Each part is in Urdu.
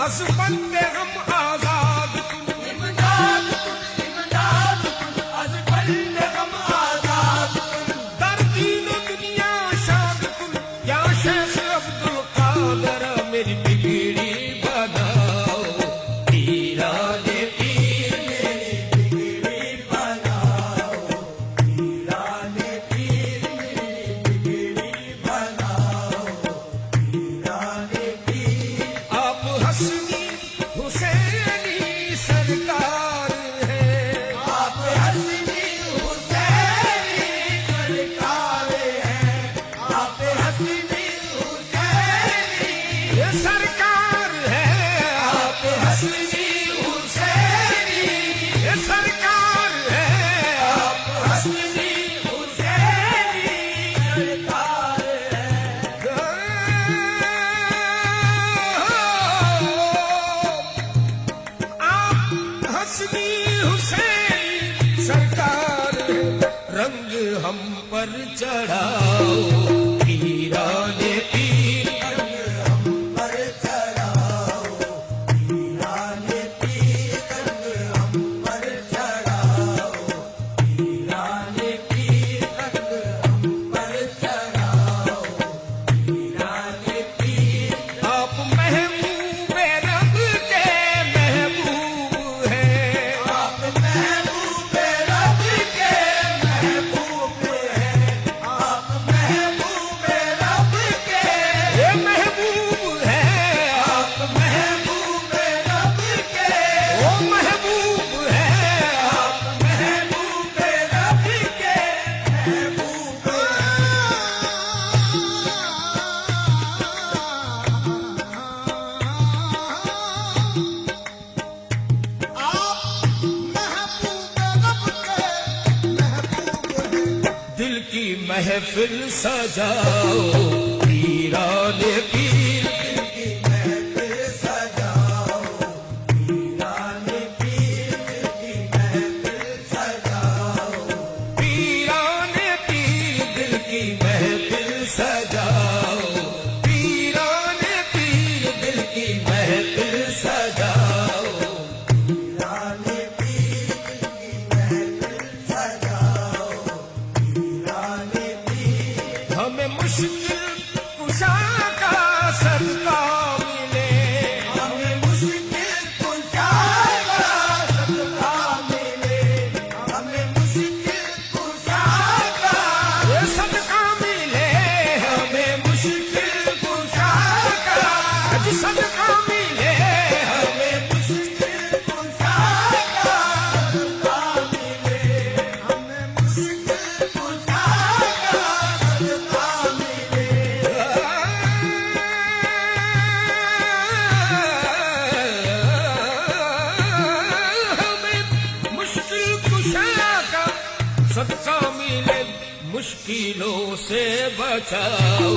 از بندے غم آزاد کن، امداد کن، امداد کن، از بندے غم آزاد کن، در دین و دنیا شاد کن یا شیخ عبدالقادر میری بگڑی بناؤ، پیران پیر میری بگڑی بناؤ، پیران پیر میری بگڑی بناؤ، پیران پیر۔ آپ حسنی حسینی سرکار ہیں، آپ حسنی حسینی سرکار ہیں، آپ حسنی حسینی یہ سرکار ہے، آپ حسنی حسینی یہ سرکار ہے، آپ حسنی حسینی سرکار ہیں۔ آپ حسنی حسین سرکار رنگ ہم پر چڑھاؤ، پیران پیر ہم پر چڑھاؤ، پیران پیر رنگ ہم پر چڑھاؤ، پیران پیر رنگ ہم پر چڑھاؤ، پیران پیر۔ آپ محبوب رب کے محبوب ہیں، آپ محبوب رب کے محبوب ہیں، آپ محبوب رب کے یہ محبوب ہے، آپ محبوب رب کے وہ محبوب ہے، آپ محبوب رب کے محبوب دل کی محفل سجاؤ، پیران پیر کی محفل سجاؤ، پیران پیر کی محفل سجاؤ، پیران پیر دل کی محفل سجاؤ، پیران پیر دل کی محفل سجاؤ، پیران پیر کی محفل سجاؤ، پیران پیر۔ ہمیں مشکل کشا کا صدقہ ملے، ہمیں مشکل کشا کا صدقہ ملے، ہمیں مشکل کشا کا یہ صدقہ ملے، ہمیں مشکل کشا کا اج صدقہ ملے، ہمیں مشکل کشا کا صدقہ ملے، ہمیں مشکل کشا کا صدقہ ملے۔ ہمیں مشکل کشا کا صدقہ ملے، مشکلوں سے بچاؤ،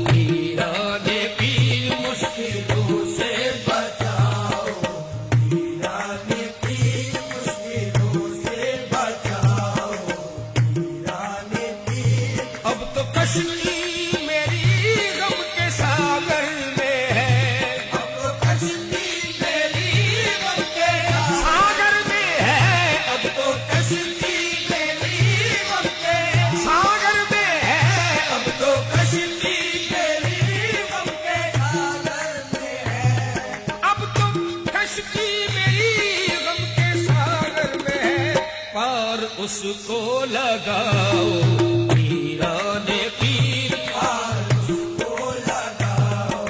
پیران پیر مشکلوں سے بچاؤ، پیران پیر مشکلوں سے بچاؤ، پیران پیر۔ اب تو کشتی میری غم کے ساگر میں ہے، اب تو کشتی میری غم کے ساگر میں ہے، اب تو کشتی میری غم کے ساگر میں ہے، اب تو کشتی میری غم کے ساگر میں ہے، اب تو کشتی میری غم کے ساگر میں ہے، پار اس کو لگاؤ، پیران پیر پار اس کو لگاؤ،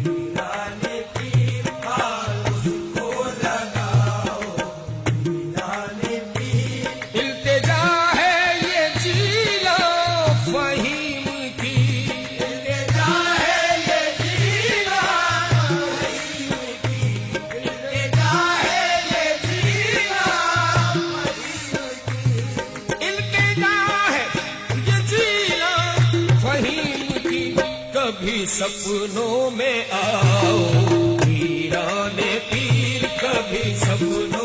پیران پیر پار اس کو لگاؤ، پیران پیر۔ التجا ہے یہ جیلا فہیم کی، التجا ہے یہ جینا فہیم کی، التجا ہے یہ جینا فہیم کی، التجا ہے یہ جیلا فہیم کی، کبھی سپنوں میں آؤ، پیران پیر کبھی سپنوں